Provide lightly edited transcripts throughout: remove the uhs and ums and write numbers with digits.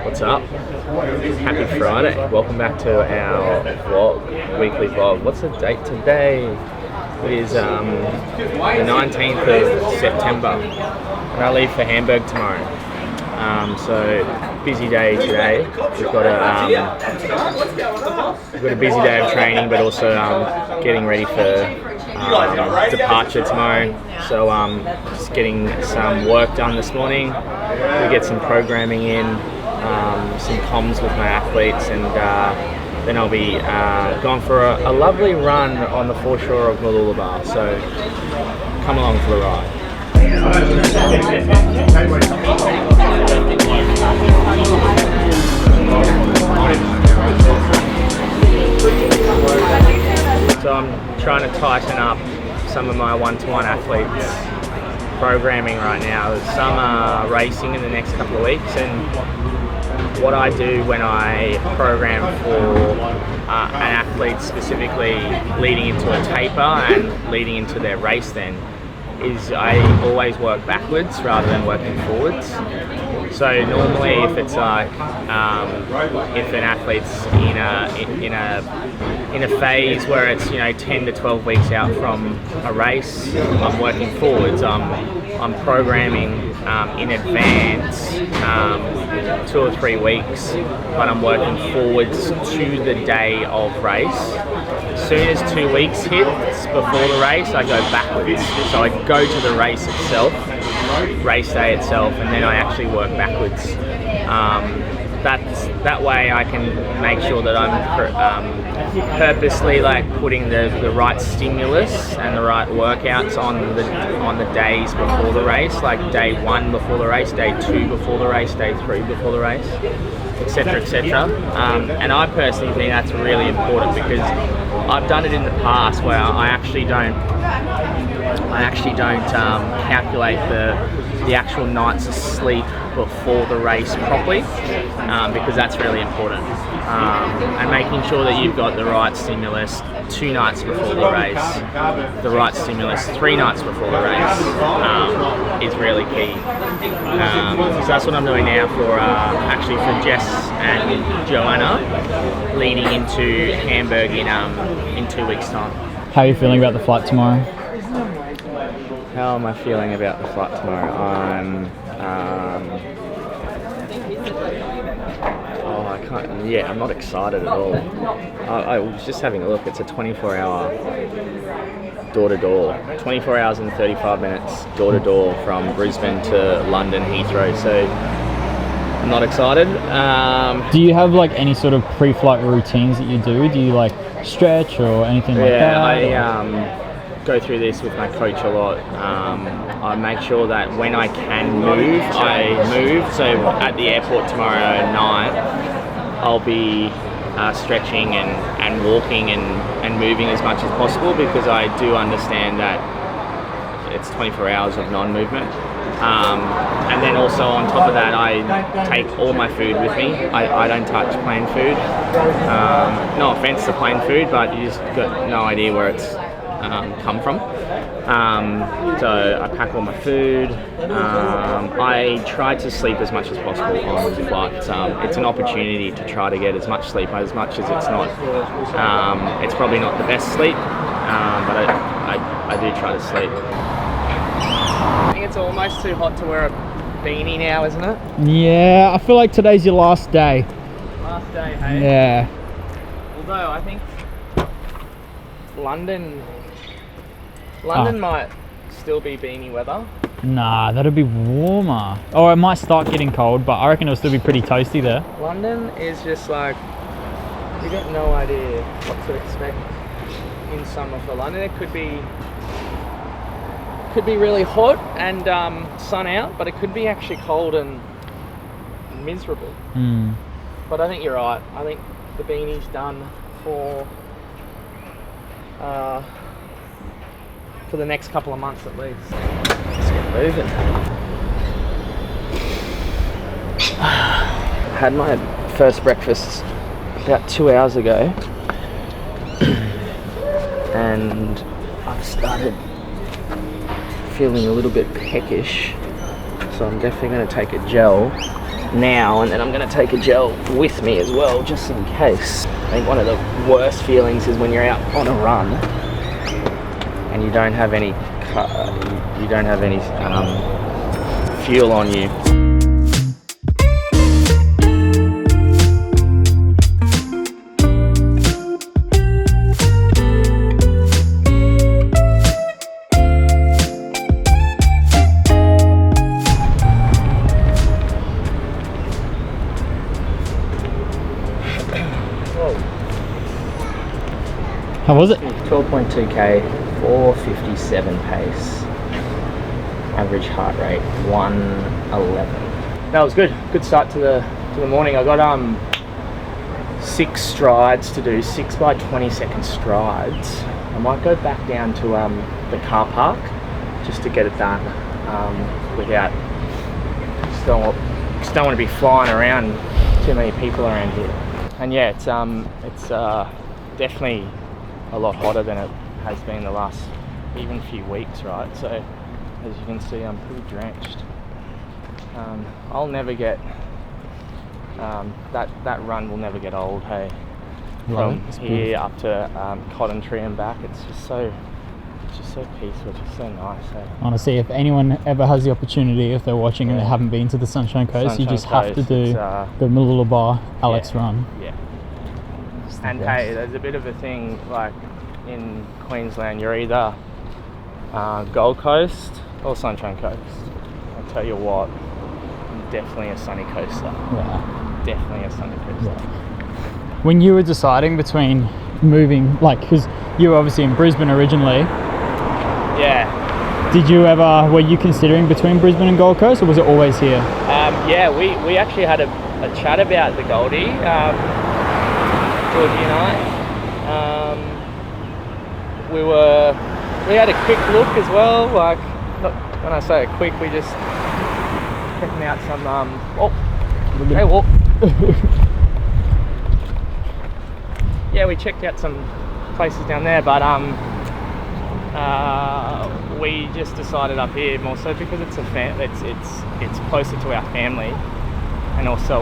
What's up? Happy Friday. Welcome back to our vlog, weekly vlog. What's the date today? It is the 19th of September and I leave for Hamburg tomorrow. So busy day today. We've got a busy day of training, but also getting ready for departure tomorrow. So just getting some work done this morning. We get some programming in, some comms with my athletes, and then I'll be going for a lovely run on the foreshore of Mooloolaba. So come along for the ride. So I'm trying to tighten up some of my one-to-one athletes programming right now. Some are racing in the next couple of weeks, and what I do when I program for an athlete specifically leading into a taper and leading into their race then is I always work backwards rather than working forwards. So normally if it's like if an athlete's in a phase where it's 10 to 12 weeks out from a race, I'm working forwards. I'm programming in advance 2 or 3 weeks, but I'm working forwards to the day of race. As soon as 2 weeks hits before the race, I go backwards. So I go to the race itself, race day itself, and then I actually work backwards. That way I can make sure that I'm purposely putting the right stimulus and the right workouts on the days before the race, like day 1 before the race, day 2 before the race, day 3 before the race, etc., etc. And I personally think that's really important because I've done it in the past where I actually don't calculate the actual nights of sleep before the race properly, because that's really important. And making sure that you've got the right stimulus 2 nights before the race, the right stimulus 3 nights before the race is really key. So that's what I'm doing now for Jess and Joanna, leading into Hamburg in 2 weeks' time. How are you feeling about the flight tomorrow? How am I feeling about the flight tomorrow? I'm not excited at all. I was just having a look. It's a 24-hour door-to-door, 24 hours and 35 minutes door-to-door from Brisbane to London Heathrow. So I'm not excited. Do you have any sort of pre-flight routines that you do? Do you stretch or anything like that? Yeah, I go through this with my coach a lot. I make sure that when I can move, I move. So at the airport tomorrow night, I'll be stretching and walking and moving as much as possible, because I do understand that it's 24 hours of non-movement. And then also on top of that, I take all my food with me. I don't touch planned food. No offense to planned food, but you just got no idea where it's come from. So I pack all my food. I try to sleep as much as possible on the flight. It's an opportunity to try to get as much sleep, as much as it's not. It's probably not the best sleep, but I do try to sleep. I think it's almost too hot to wear a beanie now, isn't it? Yeah, I feel like today's your last day. Last day, hey? Yeah. Although I think London might still be beanie weather. Nah, that'll be warmer. Or it might start getting cold, but I reckon it'll still be pretty toasty there. London is just you got no idea what to expect in summer for London. It could be really hot and sun out, but it could be actually cold and miserable. But I think you're right. I think the beanie's done for the next couple of months at least. Let's get moving. I had my first breakfast about 2 hours ago and I've started feeling a little bit peckish, so I'm definitely going to take a gel now, and then I'm going to take a gel with me as well, just in case. I think one of the worst feelings is when you're out on a run and you don't have any fuel on you. How was it? 12.2k, 4:57 pace. Average heart rate 111. That was good. Good start to the morning. I got 6 strides to do, 6 by 20-second strides. I might go back down to the car park just to get it done without. Just don't want to be flying around too many people around here. And yeah, it's definitely a lot hotter than it has been the last even few weeks, right? So as you can see, I'm pretty drenched. I'll never get that run will never get old. Hey, from here up to Cotton Tree and back, it's just so peaceful, just so nice. Hey? Honestly, if anyone ever has the opportunity, if they're watching and they haven't been to the Sunshine Coast, you just have to do the Mooloolaba Alex run. Yeah. And hey, there's a bit of a thing, like in Queensland, you're either Gold Coast or Sunshine Coast. I'll tell you what, I'm definitely a sunny coaster. Yeah. Definitely a sunny coaster. Yeah. When you were deciding between moving, like, because you were obviously in Brisbane originally. Yeah. Were you considering between Brisbane and Gold Coast, or was it always here? Yeah, we actually had a chat about the Goldie. Georgie and I, we had a quick look as well. Like, when I say a quick, we just checking out some. Hey, walk. Yeah, we checked out some places down there, but we just decided up here more so because it's it's closer to our family, and also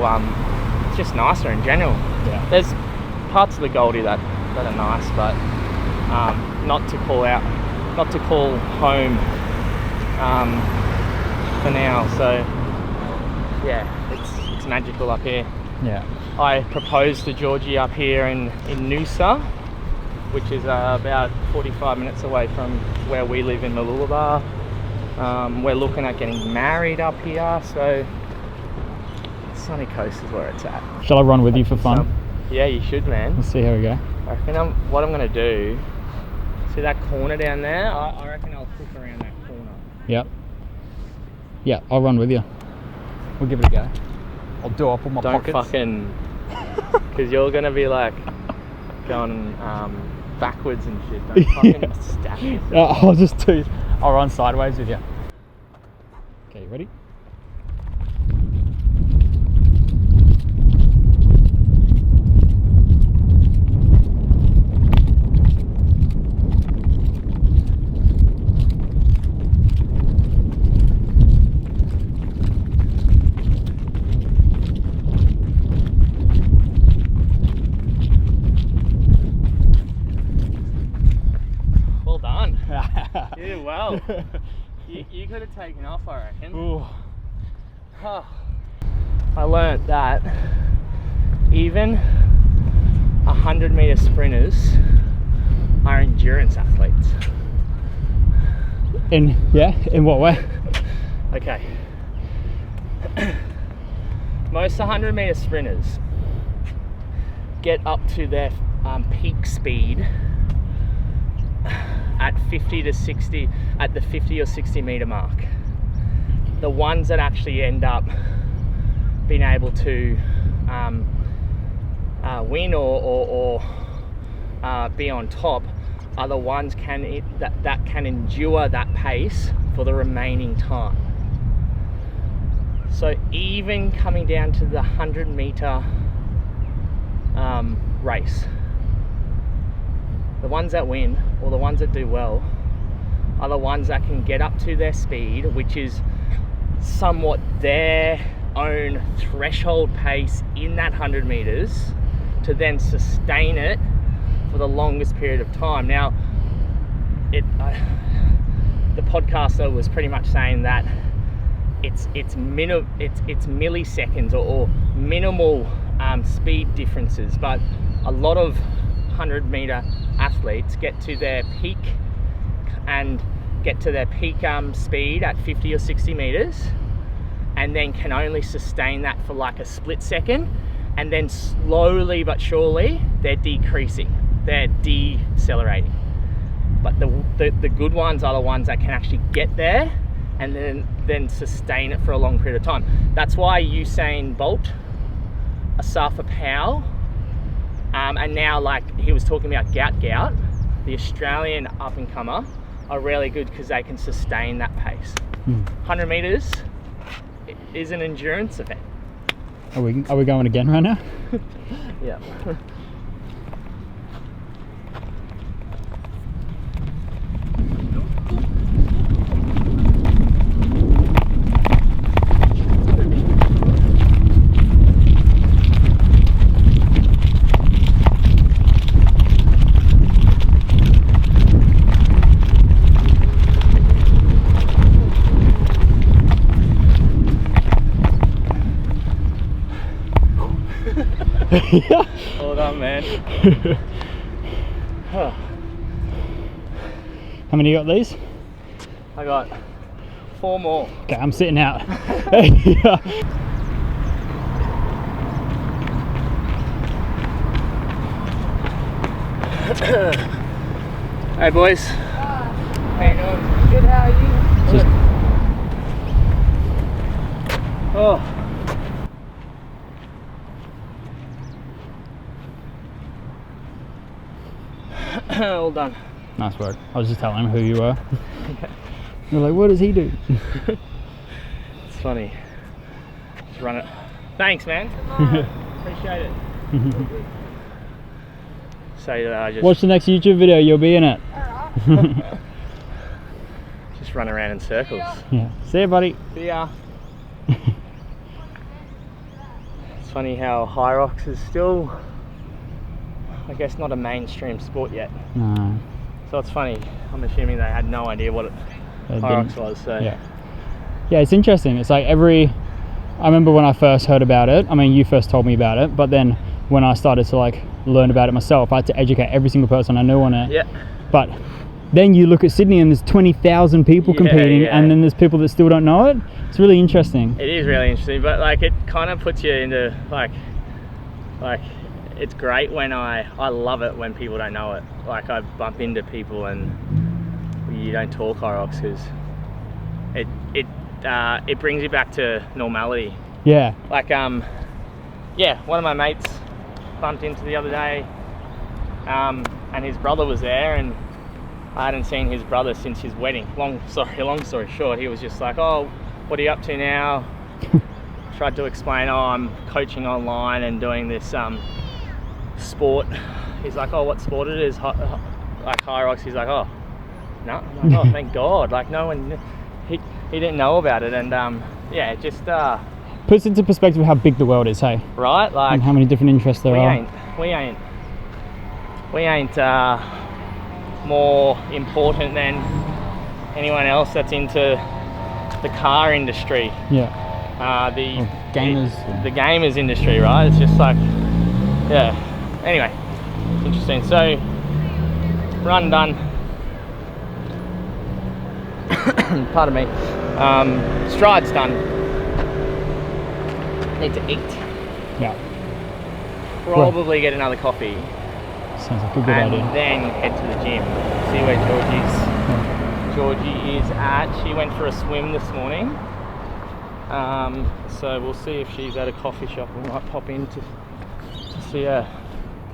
it's just nicer in general. Yeah. There's parts of the Goldie that are nice, but not to call home for now. So yeah, it's magical up here. Yeah. I proposed to Georgie up here in Noosa, which is about 45 minutes away from where we live in Mooloolaba. We're looking at getting married up here, so Sunny Coast is where it's at. Shall I run with you for fun? Yeah, you should, man. Let's see how we go. I reckon what I'm going to do, see that corner down there? I reckon I'll hook around that corner. Yep. Yeah, I'll run with you. We'll give it a go. I'll do up all my pockets. Don't fucking... Because you're going to be like going backwards and shit. Don't fucking stack it. I'll run sideways with you. Okay, you ready? Yeah, well, you could have taken off, I reckon. Ooh. Oh. I learnt that even 100-meter sprinters are endurance athletes. In what way? Okay. Most 100-meter sprinters get up to their peak speed at 50 to 60, at the 50 or 60 meter mark. The ones that actually end up being able to win or be on top are the ones that can endure that pace for the remaining time. So even coming down to the 100-meter race, the ones that win, or the ones that do well, are the ones that can get up to their speed, which is somewhat their own threshold pace in that 100 meters to then sustain it for the longest period of time. Now, the podcaster was pretty much saying that it's milliseconds or minimal speed differences, but a lot of 100-meter athletes get to their peak speed at 50 or 60 meters, and then can only sustain that for like a split second, and then slowly but surely they're decreasing, they're decelerating. But the good ones are the ones that can actually get there and then sustain it for a long period of time. That's why Usain Bolt, Asafa Powell, and now, like he was talking about Gout, the Australian up-and-comer, are really good because they can sustain that pace. 100 meters is an endurance event. Are we going again right now? Yeah. Well done, man. How many you got these? I got 4 more. Okay, I'm sitting out. Hey boys. How you doing? Good, how are you? Just, Oh. All done. nice work. I was just telling him who you were. You're like, what does he do? It's funny. Just run it. Thanks, man. Appreciate it. So just Watch the next YouTube video, you'll be in it. just run around in circles. Yeah. See ya, buddy. See ya. It's funny how HYROX is still, I guess, not a mainstream sport yet. No. So it's funny. I'm assuming they had no idea what HYROX was. So yeah, it's interesting. It's like I remember when I first heard about it. I mean, you first told me about it, but then when I started to like learn about it myself, I had to educate every single person I knew on it. Yeah. But then you look at Sydney and there's 20,000 people competing, and then there's people that still don't know it. It's really interesting. It is really interesting, but like it kind of puts you into like it's great when I love it when people don't know it. Like I bump into people and you don't talk HYROX because it brings you back to normality. Yeah. Like yeah, one of my mates bumped into the other day, and his brother was there, and I hadn't seen his brother since his wedding. Long story short, he was just like, "Oh, what are you up to now?" Tried to explain, "Oh, I'm coaching online and doing this sport." He's like, "Oh, what sport it is?" Like HYROX. He's like, "Oh, no." I'm like, "Oh, thank God!" Like no one, he didn't know about it, and yeah, it just puts into perspective how big the world is, hey? Right, like and how many different interests there are. We ain't more important than anyone else that's into the car industry. Yeah. The gamers. The gamers industry, right? It's just like, yeah. Anyway, interesting. So, run done. Pardon me. Stride's done. Need to eat. Yeah. Probably get another coffee. Sounds like a good idea. And then head to the gym. See where Georgie is at. She went for a swim this morning. So we'll see if she's at a coffee shop. We might pop in to see her.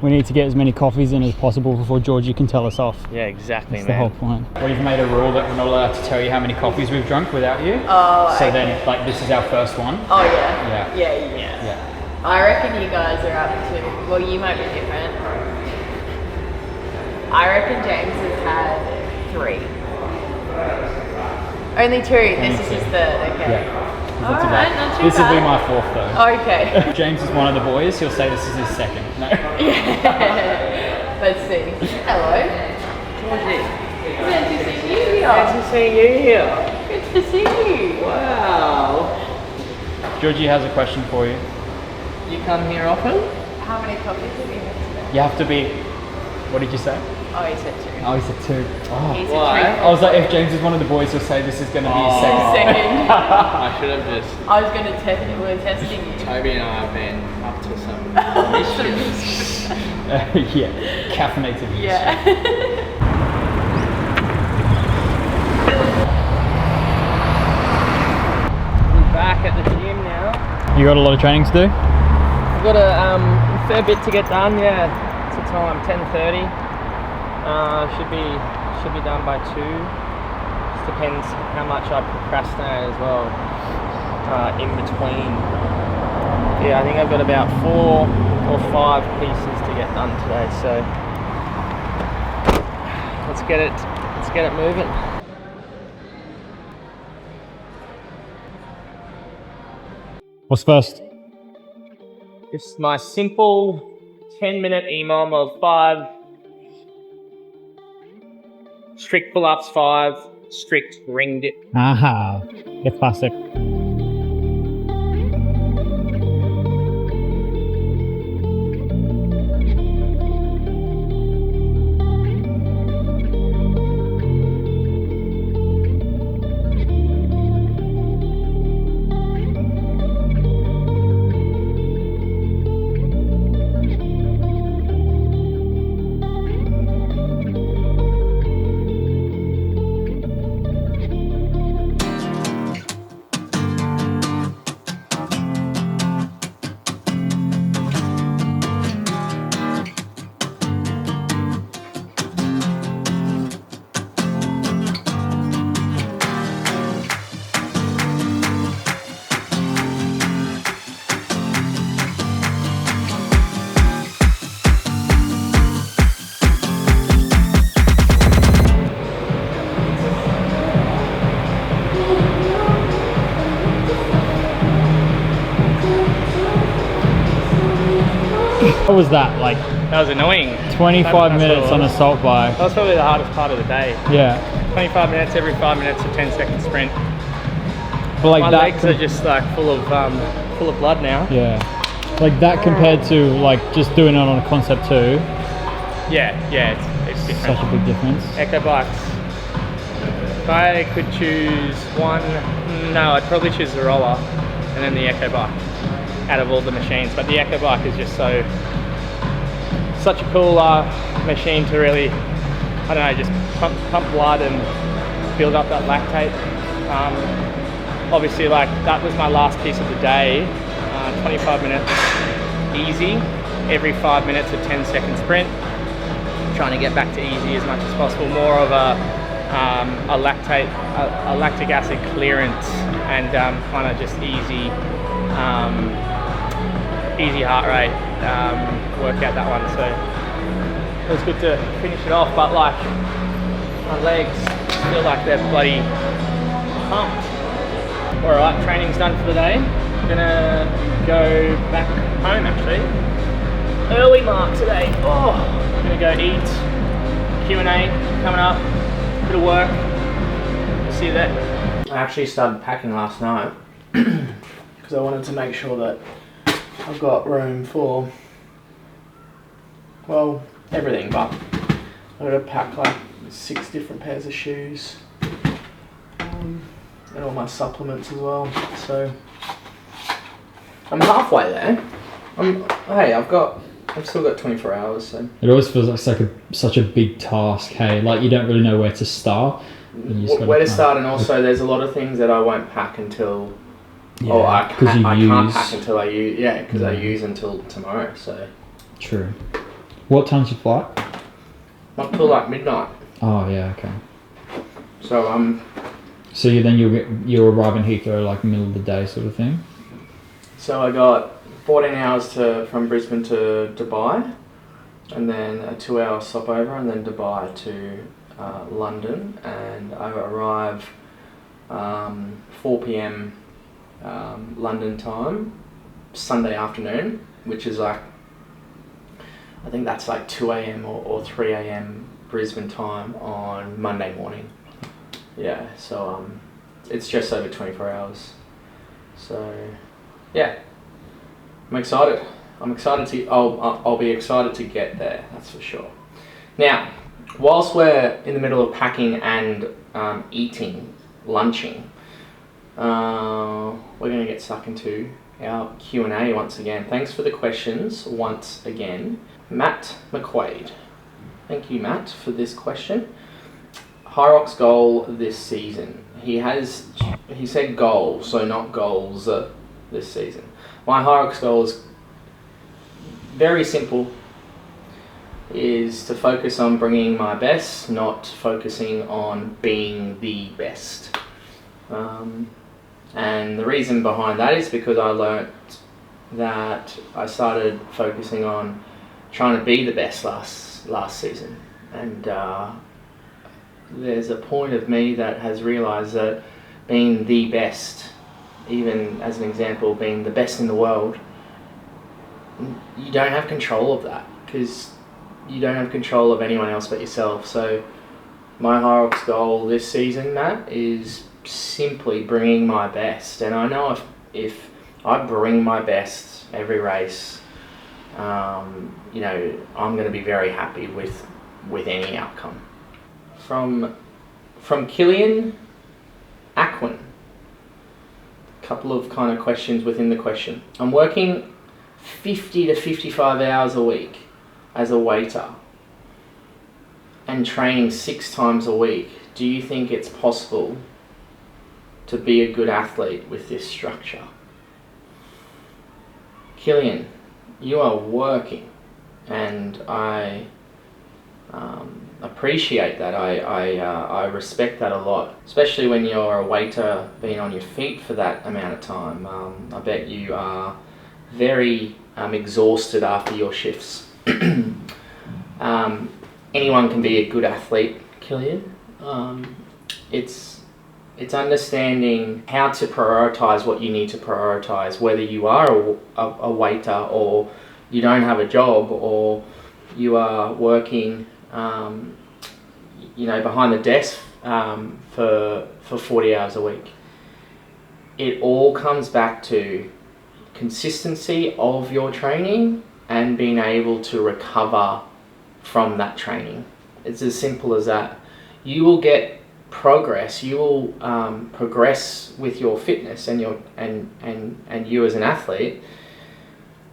We need to get as many coffees in as possible before Georgie can tell us off. Yeah, exactly, That's the whole point. We've made a rule that we're not allowed to tell you how many coffees we've drunk without you. Oh, so okay. then, like, this is our first one. Oh, yeah. Yeah. I reckon you guys are up to, well, you might be different. I reckon James has had 3. Only 2. This is his 3rd, okay. Yeah. not too Alright, bad. not too This will be bad. my fourth though. Okay. James is one of the boys. He'll say this is his second. No. Let's see. Hello. Georgie. Good to see you here. Nice to see you here. Good to see you. Wow. Georgie has a question for you. You come here often? How many coffees have you had today? You have to be. What did you say? Oh, he said 2. Oh, he said 2. Oh. He's Why? a I was like, if James is one of the boys, he'll say this is going to be his second. second. I should have just. I was going to test it. We're testing you. Toby and I have been up to some issues. Yeah, caffeinated. Yeah. I'm back at the gym now. You got a lot of training to do? I've got a fair bit to get done. Yeah, it's the time 10:30. Should be done by 2. Just depends how much I procrastinate as well in between. Yeah, I think I've got about 4 or 5 pieces to get done today. So let's get it moving. What's first? Just my simple 10-minute EMOM of 5 strict pull-ups, 5 strict ring dip. Aha, it's classic. What was that? Like That was annoying. 25 That's minutes what on it a was. salt bike. That was probably the hardest part of the day. Yeah. 25 minutes, every 5 minutes, a 10-second sprint. But like My that legs are just like full of blood now. Yeah. Like that compared to like just doing it on a Concept 2. Yeah, it's different. Such a big difference. Echo bikes. If I could choose one, no, I'd probably choose the roller and then the Echo bike out of all the machines. But the Echo bike is just such a cool machine to really, I don't know, just pump blood and build up that lactate. Obviously, like that was my last piece of the day. 25 minutes easy, every 5 minutes a 10-second sprint. Trying to get back to easy as much as possible. More of a lactic acid clearance and kind of just easy heart rate workout, that one. So it was good to finish it off, but like my legs feel like they're bloody pumped. All right, training's done for the day. I'm gonna go back home actually. Early mark today. Oh, I'm gonna go eat. Q&A coming up. Bit of work. See you there. I actually started packing last night because I wanted to make sure that I've got room for, well, everything, but I'm gonna pack like 6 different pairs of shoes and all my supplements as well. So I'm halfway there. I've still got 24 hours. So It always feels like such a big task. Hey, like you don't really know where to start. where to start, and also there's a lot of things that I won't pack until. Yeah, Oh, I can't use. pack until I use. Yeah, because I use until tomorrow. So True. What time's your flight? not till like midnight. Oh yeah, okay. So So you'll arrive in Heathrow like middle of the day sort of thing. So I got 14 hours from Brisbane to Dubai, and then a 2-hour stopover, and then Dubai to London, and I arrive 4 p.m. London time, Sunday afternoon, which is like, I think that's like 2 a.m. or 3 a.m. Brisbane time on Monday morning. Yeah, so it's just over 24 hours. So yeah, I'm excited. I'll be excited to get there, that's for sure. Now, whilst we're in the middle of packing and eating, lunching, we're going to get stuck into our Q&A once again. Thanks for the questions once again. Matt McQuaid. Thank you, Matt, for this question. HYROX goal this season. He said goal, so not goals this season. My HYROX goal is very simple, is to focus on bringing my best, not focusing on being the best. And the reason behind that is because I learnt that I started focusing on trying to be the best last season, and there's a point of me that has realised that being the best, even as an example, being the best in the world, you don't have control of that, because you don't have control of anyone else but yourself. So my HYROX goal this season, Matt, is simply bringing my best. And I know if I bring my best every race, I'm going to be very happy with any outcome. From Killian Aquin, a couple of kind of questions within the question. I'm working 50 to 55 hours a week as a waiter and training 6 times a week. Do you think it's possible to be a good athlete with this structure? Killian, you are working, and I appreciate that. I respect that a lot, especially when you're a waiter, being on your feet for that amount of time. I bet you are very exhausted after your shifts. Anyone can be a good athlete, Killian. It's understanding how to prioritise what you need to prioritise, whether you are a waiter, or you don't have a job, or you are working behind the desk for 40 hours a week. It all comes back to consistency of your training and being able to recover from that training. It's as simple as that. You will get progress. You will progress with your fitness and you as an athlete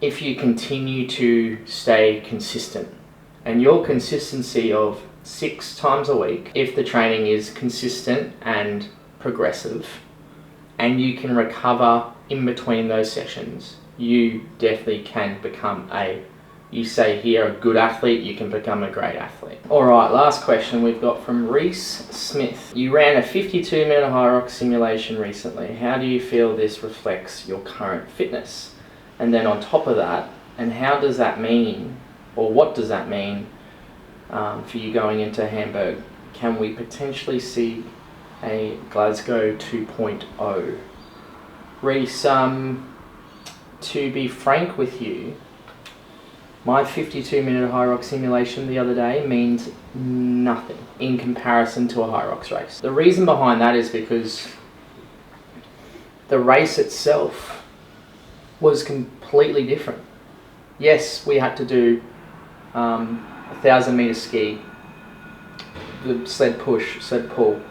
if you continue to stay consistent. And your consistency of 6 times a week, if the training is consistent and progressive, and you can recover in between those sessions, you definitely can become a good athlete, you can become a great athlete. Alright, last question we've got from Reese Smith. You ran a 52-minute HYROX simulation recently. How do you feel this reflects your current fitness? And then on top of that, and how does that mean, or what does that mean for you going into Hamburg? Can we potentially see a Glasgow 2.0? Reese, to be frank with you, my 52-minute HYROX simulation the other day means nothing in comparison to a HYROX race. The reason behind that is because the race itself was completely different. Yes, we had to do 1,000-meter ski, the sled push, sled pull,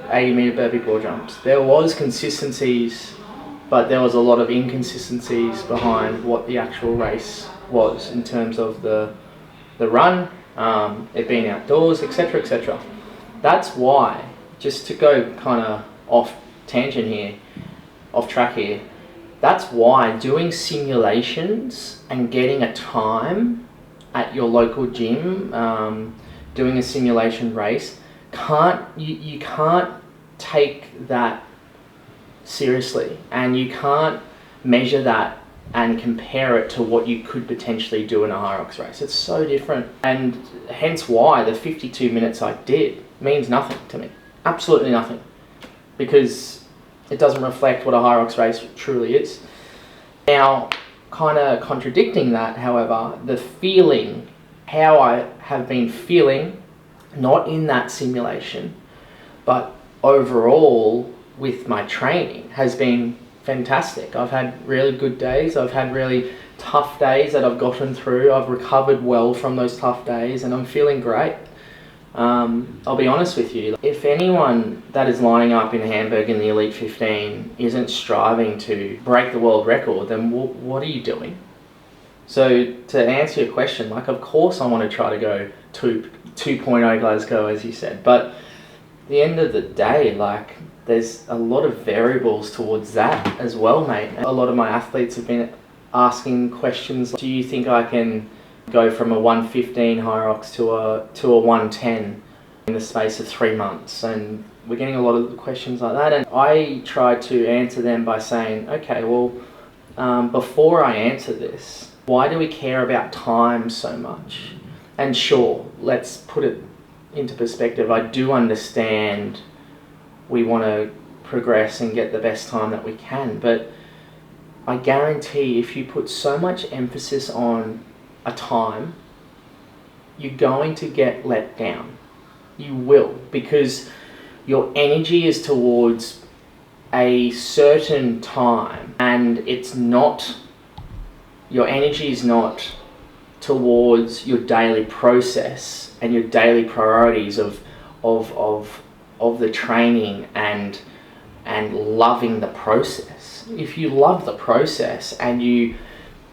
80-meter burpee ball jumps. There was consistencies, but there was a lot of inconsistencies behind what the actual race was in terms of the run, it being outdoors, etc, etc. That's why, just to go kind of off tangent here, off track here, that's why doing simulations and getting a time at your local gym, doing a simulation race, you can't take that seriously, and you can't measure that and compare it to what you could potentially do in a HYROX race. It's so different, and hence why the 52 minutes I did means nothing to me. Absolutely nothing. Because It doesn't reflect what a HYROX race truly is. Now, kind of contradicting that, however, the feeling, how I have been feeling, not in that simulation, but overall with my training has been fantastic. I've had really good days. I've had really tough days that I've gotten through. I've recovered well from those tough days and I'm feeling great. I'll be honest with you, if anyone that is lining up in Hamburg in the Elite 15 isn't striving to break the world record, then what are you doing? So to answer your question, like, of course I want to try to go 2.0 Glasgow, as you said, but at the end of the day, like, there's a lot of variables towards that as well, mate. A lot of my athletes have been asking questions like, do you think I can go from a 115 HYROX to a 110 in the space of 3 months? And we're getting a lot of questions like that, and I try to answer them by saying, okay, well, before I answer this, why do we care about time so much? And sure, let's put it into perspective. I do understand we want to progress and get the best time that we can, but I guarantee if you put so much emphasis on a time, you're going to get let down. You will, because your energy is towards a certain time, and it's not, your energy is not towards your daily process and your daily priorities of the training and loving the process. If you love the process and you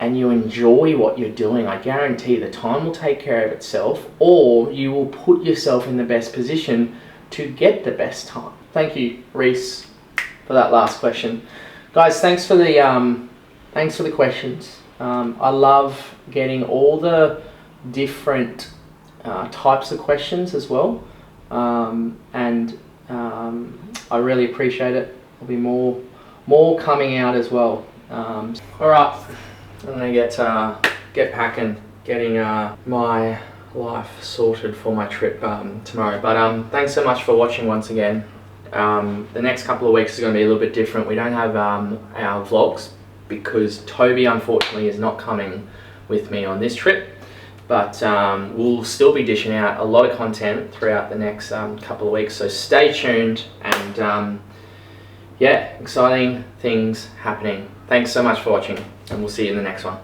enjoy what you're doing, I guarantee the time will take care of itself, or you will put yourself in the best position to get the best time. Thank you, Reese, for that last question. Guys, thanks for the questions. I love getting all the different types of questions as well, and I really appreciate it. There'll be more coming out as well. All right. I'm gonna get packing, getting my life sorted for my trip tomorrow. But thanks so much for watching once again. The next couple of weeks is going to be a little bit different. We don't have our vlogs because Toby unfortunately is not coming with me on this trip. But we'll still be dishing out a lot of content throughout the next couple of weeks. So stay tuned, and yeah, exciting things happening. Thanks so much for watching, and we'll see you in the next one.